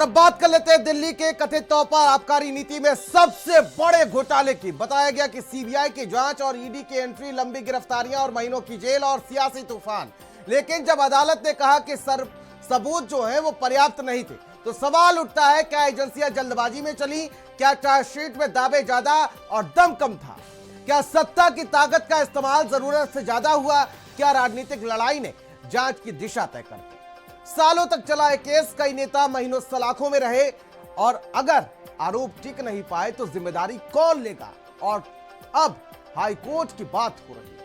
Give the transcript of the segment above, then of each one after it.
अब बात कर लेते हैं दिल्ली के कथित तौर पर आबकारी नीति में सबसे बड़े घोटाले की। बताया गया कि सीबीआई की जांच और ईडी की एंट्री, लंबी गिरफ्तारियां और महीनों की जेल और सियासी तूफान। लेकिन जब अदालत ने कहा कि सबूत जो है वो पर्याप्त नहीं थे, तो सवाल उठता है, क्या एजेंसियां जल्दबाजी में चली? क्या चार्जशीट में दावे ज्यादा और दम कम था? क्या सत्ता की ताकत का इस्तेमाल जरूरत से ज्यादा हुआ? क्या राजनीतिक लड़ाई ने जांच की दिशा तय कर दी? सालों तक चला है केस, कई नेता महीनों सलाखों में रहे, और अगर आरोप टिक नहीं पाए तो जिम्मेदारी कौन लेगा? और अब हाईकोर्ट की बात हो रही है,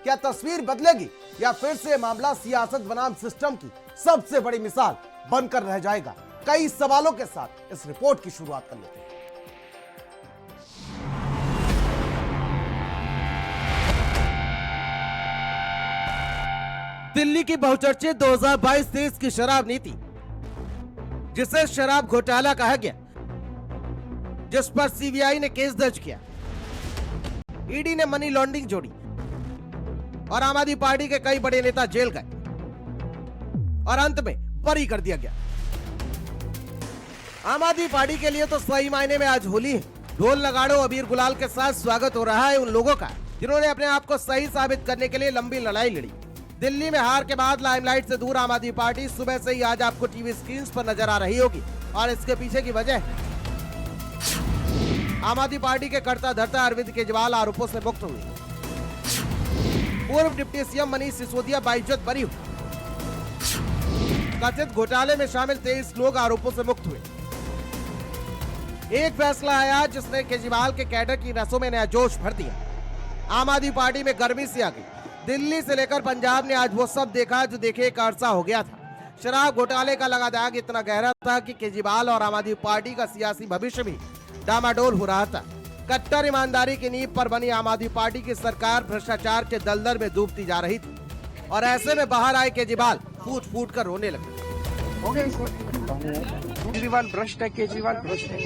क्या तस्वीर बदलेगी या फिर से मामला सियासत बनाम सिस्टम की सबसे बड़ी मिसाल बनकर रह जाएगा? कई सवालों के साथ इस रिपोर्ट की शुरुआत कर लेते हैं। दिल्ली की बहुचर्चित 2022-23 की शराब नीति, जिसे शराब घोटाला कहा गया, जिस पर सीबीआई ने केस दर्ज किया, ईडी ने मनी लॉन्ड्रिंग जोड़ी और आम आदमी पार्टी के कई बड़े नेता जेल गए और अंत में बरी कर दिया गया। आम आदमी पार्टी के लिए तो सही मायने में आज होली है। ढोल नगाड़ों, अबीर गुलाल के साथ स्वागत हो रहा है उन लोगों का जिन्होंने अपने आप को सही साबित करने के लिए लंबी लड़ाई लड़ी। दिल्ली में हार के बाद लाइमलाइट से दूर आम आदमी पार्टी सुबह से ही आज आपको टीवी स्क्रीन पर नजर आ रही होगी, और इसके पीछे की वजह, आम आदमी पार्टी के कर्ता धर्ता अरविंद केजरीवाल आरोपों से मुक्त हुए। पूर्व डिप्टी सीएम मनीष सिसोदिया बाइज्जत बरी हुए। कथित घोटाले में शामिल 23 लोग आरोपों से मुक्त हुए। एक फैसला आया जिसने केजरीवाल के कैडर की नसों में नया जोश भर दिया। आम आदमी पार्टी में गर्मी सी आ गई। दिल्ली से लेकर पंजाब ने आज वो सब देखा जो देखे एक अरसा हो गया था। शराब घोटाले का लगा दाग इतना गहरा था कि केजरीवाल और आम आदमी पार्टी का सियासी भविष्य भी डामाडोल हो रहा था। कट्टर ईमानदारी की नींव पर बनी आम आदमी पार्टी की सरकार भ्रष्टाचार के दलदल में डूबती जा रही थी, और ऐसे में बाहर आए केजरीवाल फूट फूट कर रोने लगे। केजरीवाल भ्रष्ट है, केजरीवाल भ्रष्ट है।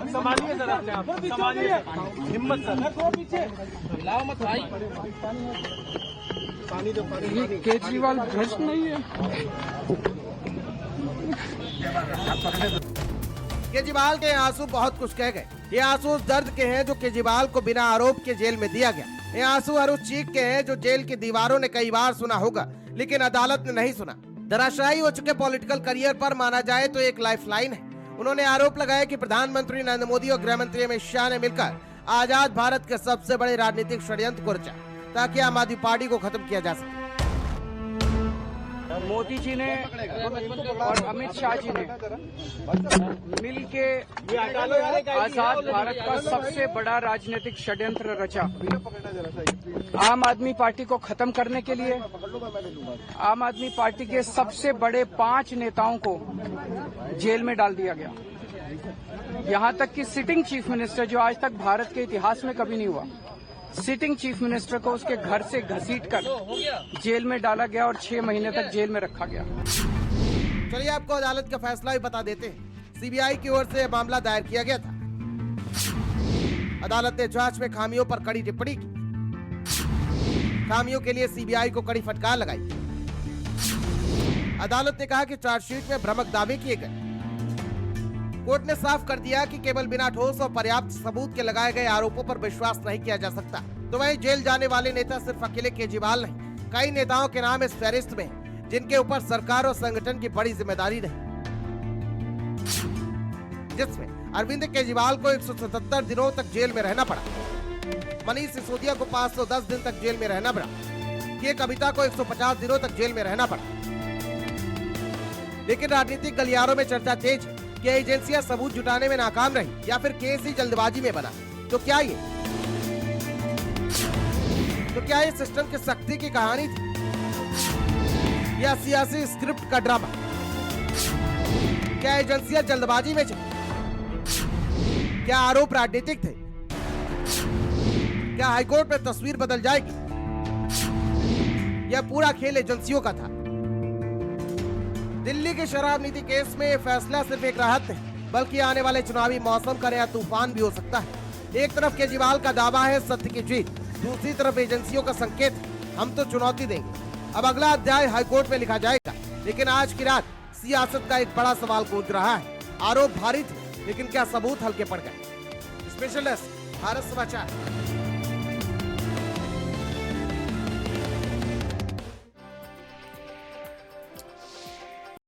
संभालिए सर, अपने आप संभालिए, हिम्मत सर, पीछे लाओ मत भाई, पानी दो, पानी। केजरीवाल भ्रष्ट नहीं है। केजरीवाल के आंसू बहुत कुछ कह गए। ये आंसू उस दर्द के हैं जो केजरीवाल को बिना आरोप के जेल में दिया गया। ये आंसू हर उस चीख के हैं जो जेल की दीवारों ने कई बार सुना होगा, लेकिन अदालत ने नहीं सुना। धराशायी हो चुके पॉलिटिकल करियर पर माना जाए तो एक लाइफलाइन है। उन्होंने आरोप लगाया कि प्रधानमंत्री नरेंद्र मोदी और गृह मंत्री अमित शाह ने मिलकर आजाद भारत के सबसे बड़े राजनीतिक षड्यंत्र को रचा ताकि आम आदमी पार्टी को खत्म किया जा सके। मोदी जी ने और अमित शाह जी ने मिल के आजाद भारत का सबसे बड़ा राजनीतिक षड्यंत्र रचा। आम आदमी पार्टी को खत्म करने के लिए आम आदमी पार्टी के सबसे बड़े 5 नेताओं को जेल में डाल दिया गया। यहां तक कि सिटिंग चीफ मिनिस्टर, जो आज तक भारत के इतिहास में कभी नहीं हुआ, सिटिंग चीफ मिनिस्टर को उसके घर से घसीटकर जेल में डाला गया और 6 महीने तक जेल में रखा गया। चलिए आपको अदालत का फैसला भी बता देते हैं। सीबीआई की ओर से मामला दायर किया गया था। अदालत ने जांच में खामियों पर कड़ी टिप्पणी की। खामियों के लिए सीबीआई को कड़ी फटकार लगाई। अदालत ने कहा कि चार्जशीट में भ्रामक दावे किए गए। कोर्ट ने साफ कर दिया कि केवल बिना ठोस और पर्याप्त सबूत के लगाए गए आरोपों पर विश्वास नहीं किया जा सकता। तो वहीं जेल जाने वाले नेता सिर्फ अकेले केजरीवाल नहीं, कई नेताओं के नाम इस फहरिस्त में हैं, जिनके ऊपर सरकार और संगठन की बड़ी जिम्मेदारी रही, जिसमें अरविंद केजरीवाल को 177 दिनों तक जेल में रहना पड़ा, मनीष सिसोदिया को 510 दिन तक जेल में रहना पड़ा, के कविता को 150 दिनों तक जेल में रहना पड़ा। लेकिन राजनीतिक गलियारों में चर्चा तेज है कि एजेंसियां सबूत जुटाने में नाकाम रही या फिर केस ही जल्दबाजी में बना। तो क्या ये सिस्टम की सख्ती की कहानी थी या सियासी स्क्रिप्ट का ड्रामा? क्या एजेंसियां जल्दबाजी में चली? क्या आरोप राजनीतिक थे? क्या हाईकोर्ट में तस्वीर बदल जाएगी? यह पूरा खेल एजेंसियों का था। दिल्ली के शराब नीति केस में यह फैसला सिर्फ एक राहत है, बल्कि आने वाले चुनावी मौसम का नया तूफान भी हो सकता है। एक तरफ केजरीवाल का दावा है सत्य की जीत, दूसरी तरफ एजेंसियों का संकेत है हम तो चुनौती देंगे। अब अगला अध्याय हाईकोर्ट में लिखा जाएगा, लेकिन आज की रात सियासत का एक बड़ा सवाल गूंज रहा है। आरोप भारी थे, लेकिन क्या सबूत हल्के पड़ गए? स्पेशल डेस्क, भारत समाचार।